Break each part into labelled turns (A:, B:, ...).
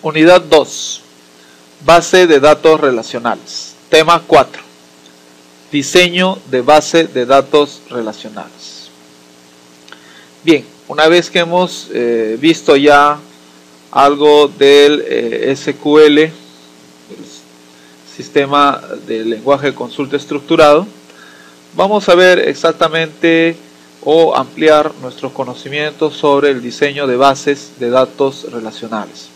A: Unidad 2. Base de datos relacionales. Tema 4. Diseño de base de datos relacionales. Bien, una vez que hemos visto ya algo del SQL, el sistema de lenguaje de consulta estructurado, vamos a ver exactamente o ampliar nuestros conocimientos sobre el diseño de bases de datos relacionales.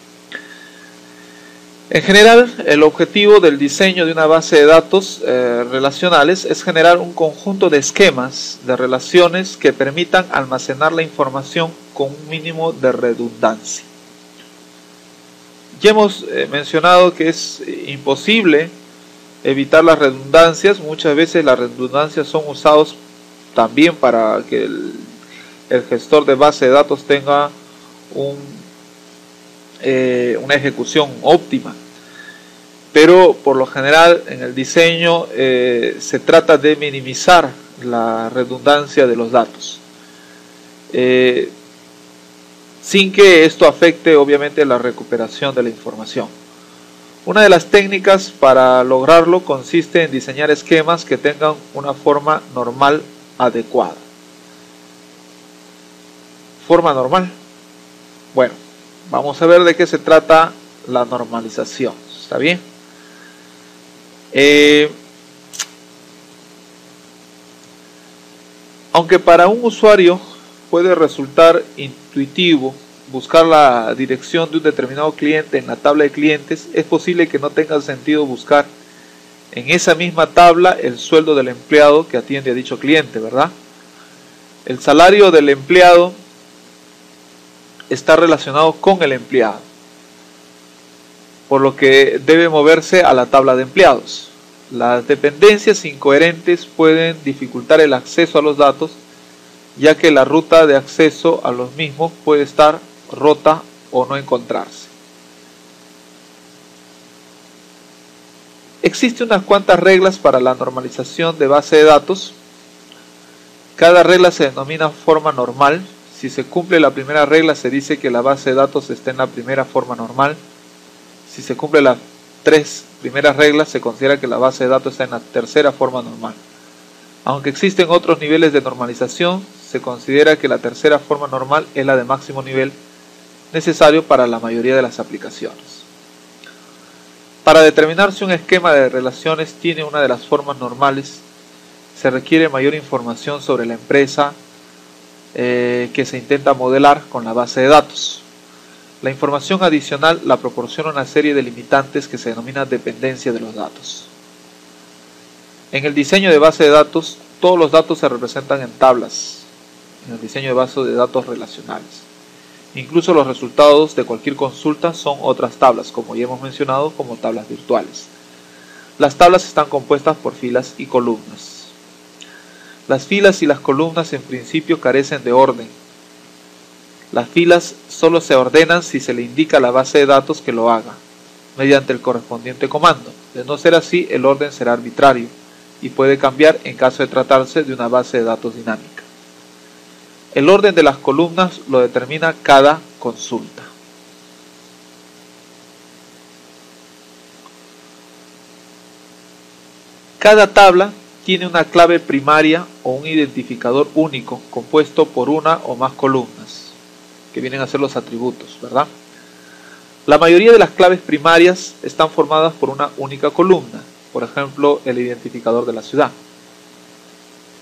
A: En general, el objetivo del diseño de una base de datos relacionales es generar un conjunto de esquemas de relaciones que permitan almacenar la información con un mínimo de redundancia. Ya hemos mencionado que es imposible evitar las redundancias. Muchas veces las redundancias son usadas también para que el gestor de base de datos tenga una ejecución óptima, pero por lo general en el diseño se trata de minimizar la redundancia de los datos, sin que esto afecte obviamente la recuperación de la información. Una de las técnicas para lograrlo consiste en diseñar esquemas que tengan una forma normal adecuada. Forma normal. Bueno, vamos a ver de qué se trata la normalización. ¿Está bien? Aunque para un usuario puede resultar intuitivo buscar la dirección de un determinado cliente en la tabla de clientes, es posible que no tenga sentido buscar en esa misma tabla el sueldo del empleado que atiende a dicho cliente, ¿verdad? El salario del empleado está relacionado con el empleado, por lo que debe moverse a la tabla de empleados. Las dependencias incoherentes pueden dificultar el acceso a los datos, ya que la ruta de acceso a los mismos puede estar rota o no encontrarse. Existen unas cuantas reglas para la normalización de base de datos. Cada regla se denomina forma normal. Si se cumple la primera regla, se dice que la base de datos está en la primera forma normal. Si se cumple las 3 primeras reglas, se considera que la base de datos está en la tercera forma normal. Aunque existen otros niveles de normalización, se considera que la tercera forma normal es la de máximo nivel necesario para la mayoría de las aplicaciones. Para determinar si un esquema de relaciones tiene una de las formas normales, se requiere mayor información sobre la empresa que se intenta modelar con la base de datos. La información adicional la proporciona una serie de limitantes que se denomina dependencia de los datos. En el diseño de base de datos, todos los datos se representan en tablas, en el diseño de base de datos relacionales. Incluso los resultados de cualquier consulta son otras tablas, como ya hemos mencionado, como tablas virtuales. Las tablas están compuestas por filas y columnas. Las filas y las columnas en principio carecen de orden. Las filas solo se ordenan si se le indica a la base de datos que lo haga, mediante el correspondiente comando. De no ser así, el orden será arbitrario y puede cambiar en caso de tratarse de una base de datos dinámica. El orden de las columnas lo determina cada consulta. Cada tabla tiene una clave primaria o un identificador único compuesto por una o más columnas, que vienen a ser los atributos, ¿verdad? La mayoría de las claves primarias están formadas por una única columna, por ejemplo, el identificador de la ciudad.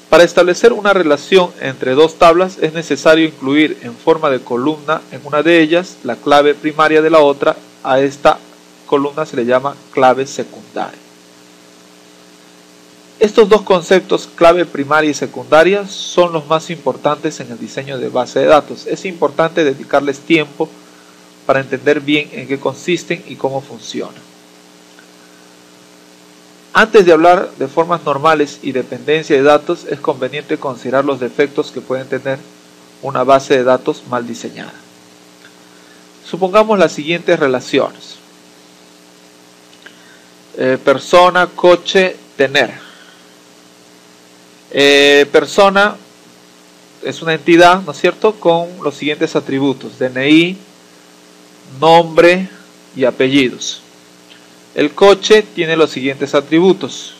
A: Para establecer una relación entre dos tablas es necesario incluir en forma de columna en una de ellas la clave primaria de la otra. A esta columna se le llama clave secundaria. Estos dos conceptos, clave primaria y secundaria, son los más importantes en el diseño de base de datos. Es importante dedicarles tiempo para entender bien en qué consisten y cómo funcionan. Antes de hablar de formas normales y dependencia de datos, es conveniente considerar los defectos que pueden tener una base de datos mal diseñada. Supongamos las siguientes relaciones. Persona, coche, tener. Persona es una entidad, ¿no es cierto?, con los siguientes atributos: DNI, nombre, y apellidos. El coche tiene los siguientes atributos: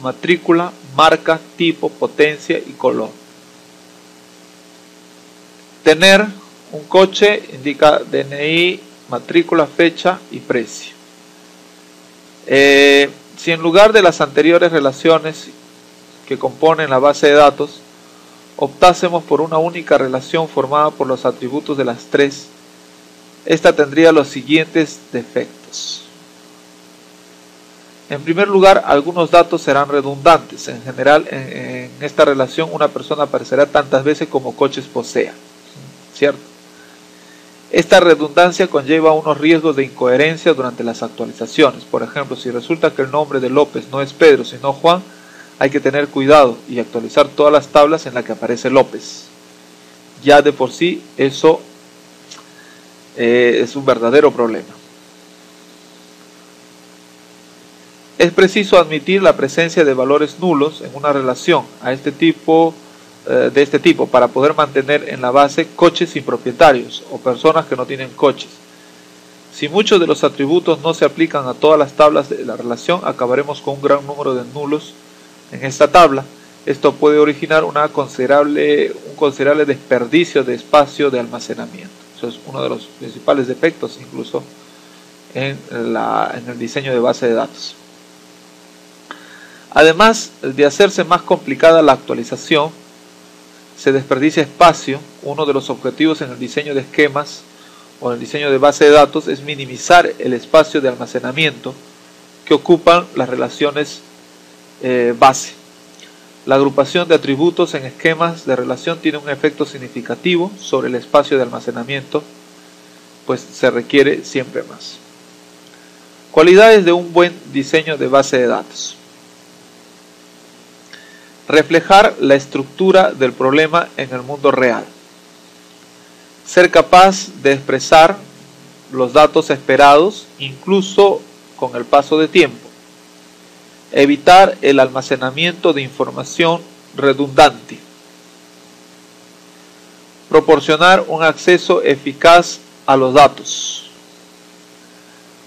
A: matrícula, marca, tipo, potencia y color. Tener un coche indica DNI, matrícula, fecha y precio. Si en lugar de las anteriores relaciones que componen la base de datos, optásemos por una única relación formada por los atributos de las tres, esta tendría los siguientes defectos. En primer lugar, algunos datos serán redundantes. En general, en esta relación una persona aparecerá tantas veces como coches posea, ¿cierto? Esta redundancia conlleva unos riesgos de incoherencia durante las actualizaciones. Por ejemplo, si resulta que el nombre de López no es Pedro sino Juan, hay que tener cuidado y actualizar todas las tablas en las que aparece López. Ya de por sí eso es un verdadero problema. Es preciso admitir la presencia de valores nulos en una relación de este tipo para poder mantener en la base coches sin propietarios o personas que no tienen coches. Si muchos de los atributos no se aplican a todas las tablas de la relación, acabaremos con un gran número de nulos en esta tabla. Esto puede originar un considerable desperdicio de espacio de almacenamiento. Eso es uno de los principales defectos incluso en el diseño de base de datos. Además de hacerse más complicada la actualización, se desperdicia espacio. Uno de los objetivos en el diseño de esquemas o en el diseño de base de datos es minimizar el espacio de almacenamiento que ocupan las relaciones base. La agrupación de atributos en esquemas de relación tiene un efecto significativo sobre el espacio de almacenamiento, pues se requiere siempre más. Cualidades de un buen diseño de base de datos: reflejar la estructura del problema en el mundo real, ser capaz de expresar los datos esperados incluso con el paso de tiempo, evitar el almacenamiento de información redundante, proporcionar un acceso eficaz a los datos,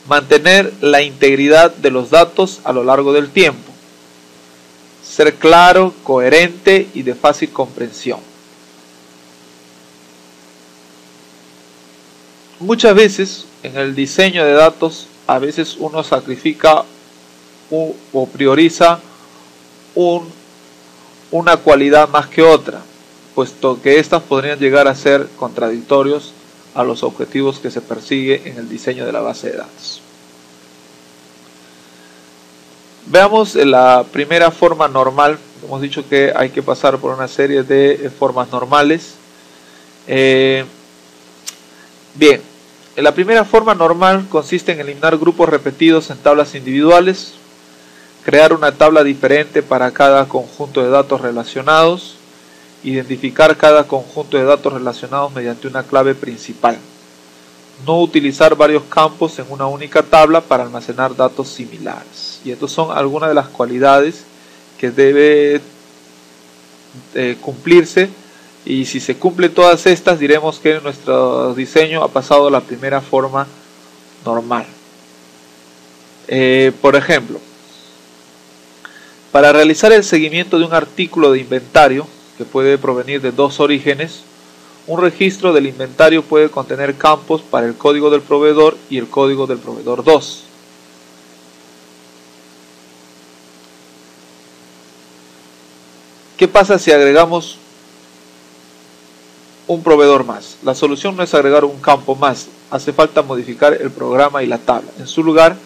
A: mantener la integridad de los datos a lo largo del tiempo, ser claro, coherente y de fácil comprensión. Muchas veces en el diseño de datos, a veces uno sacrifica o prioriza una cualidad más que otra, puesto que estas podrían llegar a ser contradictorios a los objetivos que se persigue en el diseño de la base de datos. Veamos la primera forma normal. Hemos dicho que hay que pasar por una serie de formas normales. Bien, la primera forma normal consiste en eliminar grupos repetidos en tablas individuales, crear una tabla diferente para cada conjunto de datos relacionados, identificar cada conjunto de datos relacionados mediante una clave principal, no utilizar varios campos en una única tabla para almacenar datos similares. Y estas son algunas de las cualidades que debe cumplirse, y si se cumplen todas estas, diremos que nuestro diseño ha pasado a la primera forma normal. Por ejemplo, para realizar el seguimiento de un artículo de inventario que puede provenir de dos orígenes, un registro del inventario puede contener campos para el código del proveedor y el código del proveedor 2. ¿Qué pasa si agregamos un proveedor más? La solución no es agregar un campo más, hace falta modificar el programa y la tabla. En su lugar,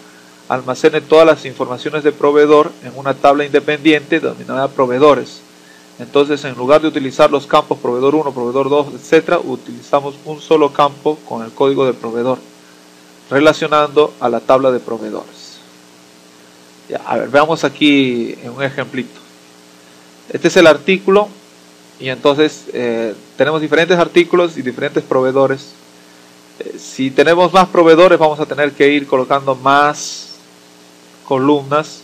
A: almacene todas las informaciones de proveedor en una tabla independiente denominada proveedores. Entonces, en lugar de utilizar los campos proveedor 1, proveedor 2, etc., utilizamos un solo campo con el código del proveedor, relacionando a la tabla de proveedores. Ya, a ver, veamos aquí en un ejemplito. Este es el artículo, y entonces tenemos diferentes artículos y diferentes proveedores. Si tenemos más proveedores, vamos a tener que ir colocando más columnas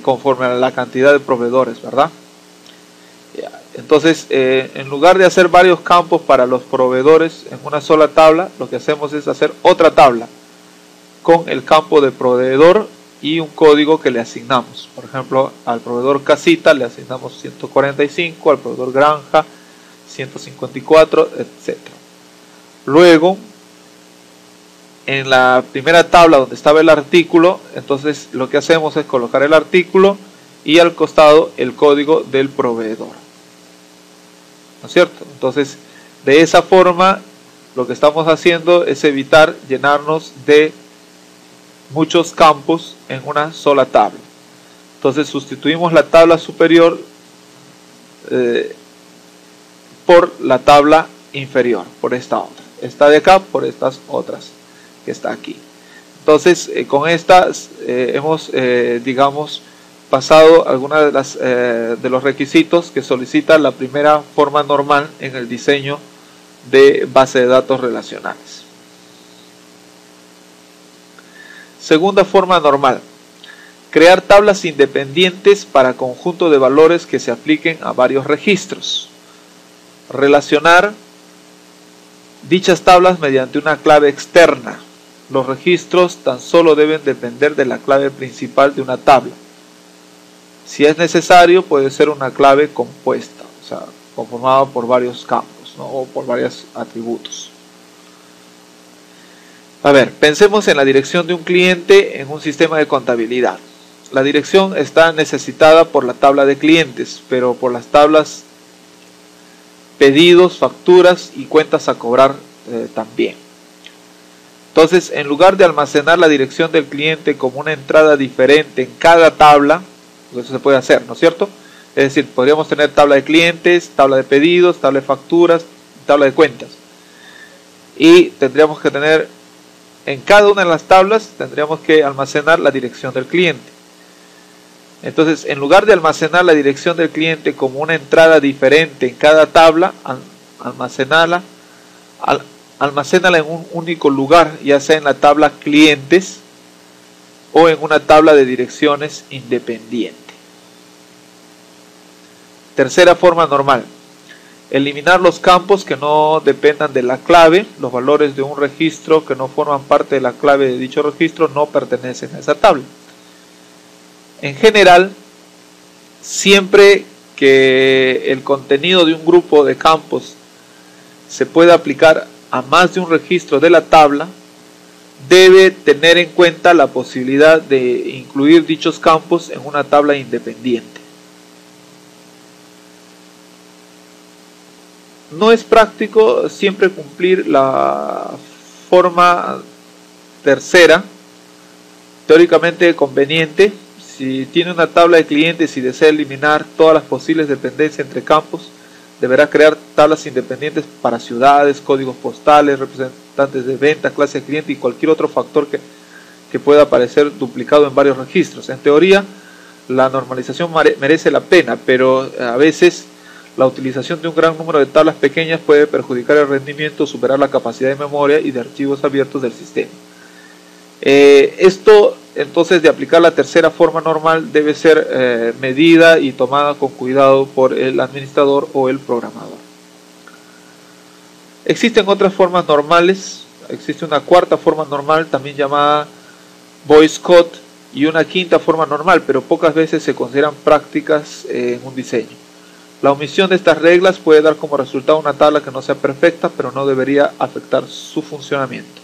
A: conforme a la cantidad de proveedores, ¿verdad? Entonces, en lugar de hacer varios campos para los proveedores en una sola tabla, lo que hacemos es hacer otra tabla con el campo de proveedor y un código que le asignamos. Por ejemplo, al proveedor casita le asignamos 145, al proveedor granja 154, etc. Luego, en la primera tabla donde estaba el artículo, entonces lo que hacemos es colocar el artículo y al costado el código del proveedor. ¿No es cierto? Entonces, de esa forma, lo que estamos haciendo es evitar llenarnos de muchos campos en una sola tabla. Entonces, sustituimos la tabla superior por la tabla inferior, por esta otra. Esta de acá por estas otras que está aquí. Entonces, con estas hemos, digamos, pasado algunas de los requisitos que solicita la primera forma normal en el diseño de base de datos relacionales. Segunda forma normal: crear tablas independientes para conjunto de valores que se apliquen a varios registros. Relacionar dichas tablas mediante una clave externa. Los registros tan solo deben depender de la clave principal de una tabla. Si es necesario, puede ser una clave compuesta, o sea, conformada por varios campos, ¿no? O por varios atributos. A ver, pensemos en la dirección de un cliente en un sistema de contabilidad. La dirección está necesitada por la tabla de clientes, pero por las tablas pedidos, facturas y cuentas a cobrar también. Entonces, en lugar de almacenar la dirección del cliente como una entrada diferente en cada tabla, eso se puede hacer, ¿no es cierto? Es decir, podríamos tener tabla de clientes, tabla de pedidos, tabla de facturas, tabla de cuentas. Y tendríamos que tener, en cada una de las tablas, tendríamos que almacenar la dirección del cliente. Entonces, en lugar de almacenar la dirección del cliente como una entrada diferente en cada tabla, almacénala en un único lugar, ya sea en la tabla clientes o en una tabla de direcciones independiente. Tercera forma normal: eliminar los campos que no dependan de la clave. Los valores de un registro que no forman parte de la clave de dicho registro no pertenecen a esa tabla. En general, siempre que el contenido de un grupo de campos se pueda aplicar a más de un registro de la tabla, debe tener en cuenta la posibilidad de incluir dichos campos en una tabla independiente. No es práctico siempre cumplir la forma tercera, teóricamente conveniente. Si tiene una tabla de clientes y desea eliminar todas las posibles dependencias entre campos, deberá crear tablas independientes para ciudades, códigos postales, representantes de venta, clase de cliente y cualquier otro factor que pueda aparecer duplicado en varios registros. En teoría, la normalización merece la pena, pero a veces la utilización de un gran número de tablas pequeñas puede perjudicar el rendimiento, superar la capacidad de memoria y de archivos abiertos del sistema. Esto, entonces, de aplicar la tercera forma normal debe ser medida y tomada con cuidado por el administrador o el programador. Existen otras formas normales. Existe una cuarta forma normal, también llamada voice code, y una quinta forma normal, pero pocas veces se consideran prácticas en un diseño. La omisión de estas reglas puede dar como resultado una tabla que no sea perfecta, pero no debería afectar su funcionamiento.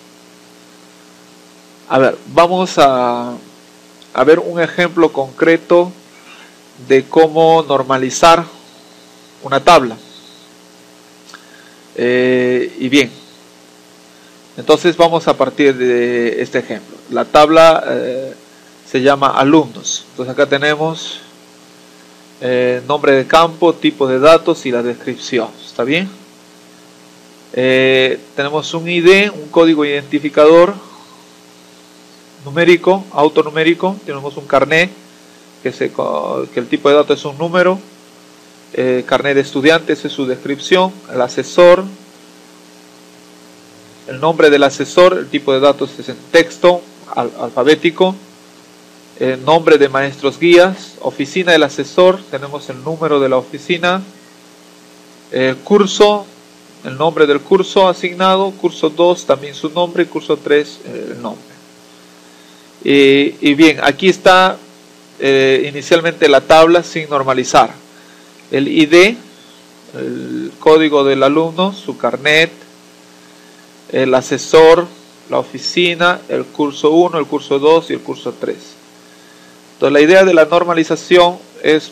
A: A ver, vamos a ver un ejemplo concreto de cómo normalizar una tabla. Y bien, entonces vamos a partir de este ejemplo. La tabla se llama alumnos. Entonces acá tenemos nombre de campo, tipo de datos y la descripción. ¿Está bien? Tenemos un ID, un código identificador numérico, autonumérico. Tenemos un carnet que el tipo de datos es un número. Carnet de estudiantes es su descripción. El asesor, el nombre del asesor, el tipo de datos es en texto alfabético. El nombre de maestros guías, oficina del asesor, tenemos el número de la oficina, Curso, el nombre del curso asignado, curso 2 también su nombre, curso 3 el nombre. Y bien, aquí está inicialmente la tabla sin normalizar. El ID, el código del alumno, su carnet, el asesor, la oficina, el curso 1, el curso 2 y el curso 3. Entonces la idea de la normalización es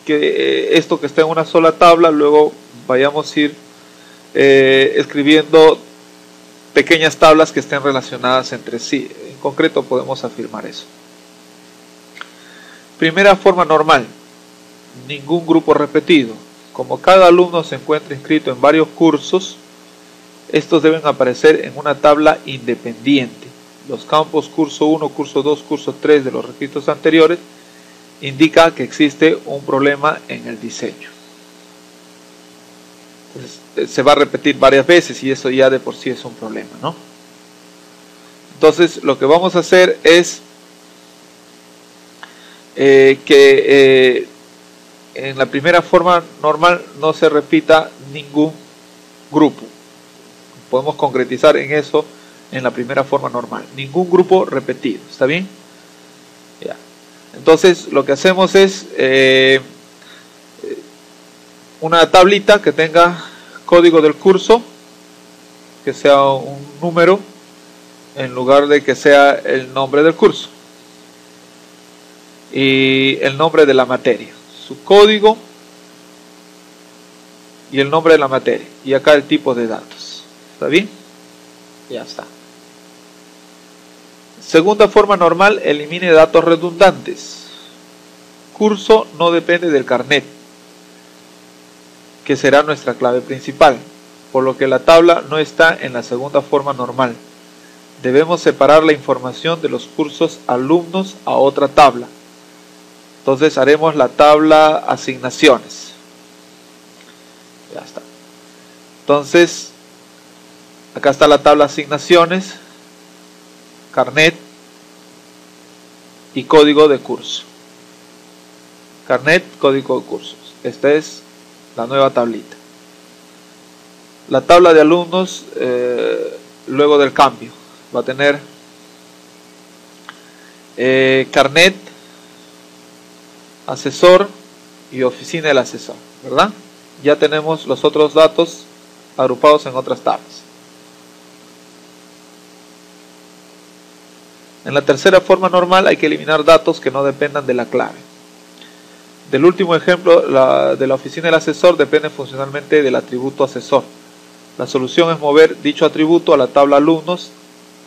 A: que esto que está en una sola tabla, luego vayamos a ir escribiendo pequeñas tablas que estén relacionadas entre sí. En concreto podemos afirmar eso. Primera forma normal, ningún grupo repetido. Como cada alumno se encuentra inscrito en varios cursos, estos deben aparecer en una tabla independiente. Los campos curso 1, curso 2, curso 3 de los requisitos anteriores indica que existe un problema en el diseño. Entonces, se va a repetir varias veces y eso ya de por sí es un problema, ¿no? Entonces lo que vamos a hacer es que en la primera forma normal no se repita ningún grupo. Podemos concretizar en eso en la primera forma normal. Ningún grupo repetido, ¿está bien? Ya. Entonces lo que hacemos es una tablita que tenga código del curso, que sea un número en lugar de que sea el nombre del curso, y el nombre de la materia, su código y el nombre de la materia, y acá el tipo de datos. ¿Está bien? Ya está. Segunda forma normal, elimine datos redundantes. Curso no depende del carnet, que será nuestra clave principal, por lo que la tabla no está en la segunda forma normal. Debemos separar la información de los cursos alumnos a otra tabla. Entonces haremos la tabla asignaciones. Ya está. Entonces, acá está la tabla asignaciones, carnet y código de curso. Carnet, código de cursos. Esta es la nueva tablita. La tabla de alumnos, luego del cambio, va a tener carnet, asesor y oficina del asesor, ¿verdad? Ya tenemos los otros datos agrupados en otras tablas. En la tercera forma normal hay que eliminar datos que no dependan de la clave. Del último ejemplo, de la oficina del asesor depende funcionalmente del atributo asesor. La solución es mover dicho atributo a la tabla alumnos,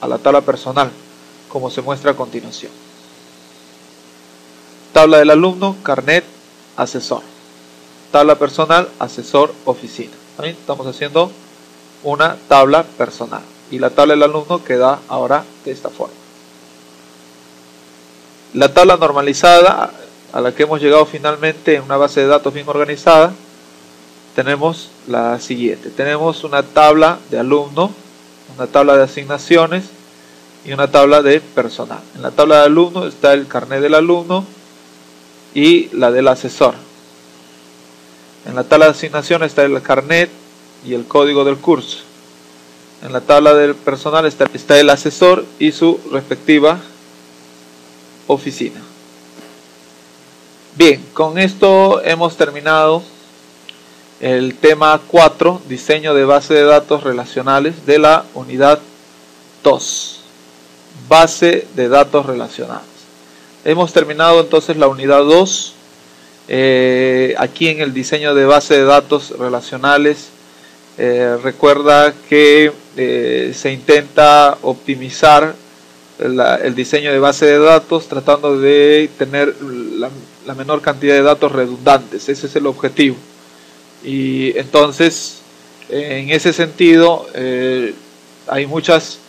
A: a la tabla personal, como se muestra a continuación. Tabla del alumno, carnet, asesor. Tabla personal, asesor, oficina. ¿Sí? Estamos haciendo una tabla personal. Y la tabla del alumno queda ahora de esta forma. La tabla normalizada, a la que hemos llegado finalmente en una base de datos bien organizada, tenemos la siguiente. Tenemos una tabla de alumno, una tabla de asignaciones y una tabla de personal. En la tabla de alumno está el carnet del alumno y la del asesor. En la tabla de asignaciones está el carnet y el código del curso. En la tabla del personal está el asesor y su respectiva oficina. Bien, con esto hemos terminado el tema 4, diseño de base de datos relacionales de la unidad 2, base de datos relacionados. Hemos terminado entonces la unidad 2. Aquí en el diseño de base de datos relacionales, recuerda que se intenta optimizar el diseño de base de datos tratando de tener la menor cantidad de datos redundantes. Ese es el objetivo. Y entonces, en ese sentido, hay muchas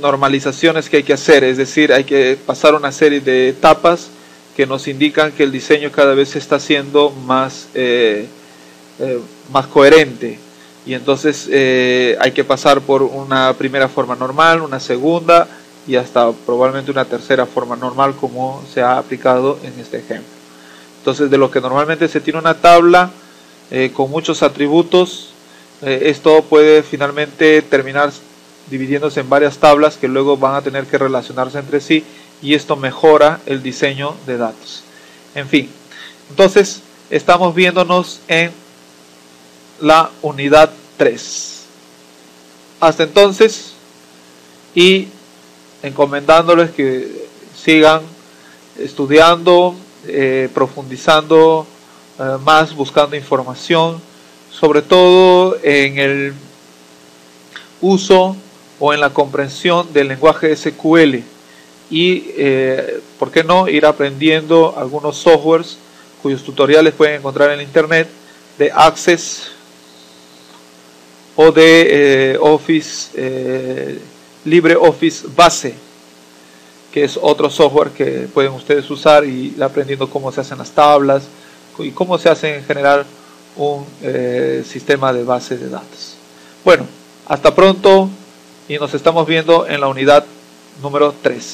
A: normalizaciones que hay que hacer, es decir, hay que pasar una serie de etapas que nos indican que el diseño cada vez se está haciendo más coherente. Y entonces hay que pasar por una primera forma normal, una segunda y hasta probablemente una tercera forma normal, como se ha aplicado en este ejemplo. Entonces, de lo que normalmente se tiene una tabla con muchos atributos. Esto puede finalmente terminar dividiéndose en varias tablas que luego van a tener que relacionarse entre sí, y esto mejora el diseño de datos. En fin, entonces estamos viéndonos en la unidad 3. Hasta entonces, y encomendándoles que sigan estudiando, profundizando más, buscando información, sobre todo en el uso o en la comprensión del lenguaje SQL, y por qué no ir aprendiendo algunos softwares cuyos tutoriales pueden encontrar en internet, de Access o de Office, LibreOffice Base, que es otro software que pueden ustedes usar, y ir aprendiendo cómo se hacen las tablas y cómo se hace en general un sistema de base de datos. Bueno, hasta pronto, y nos estamos viendo en la unidad número 3.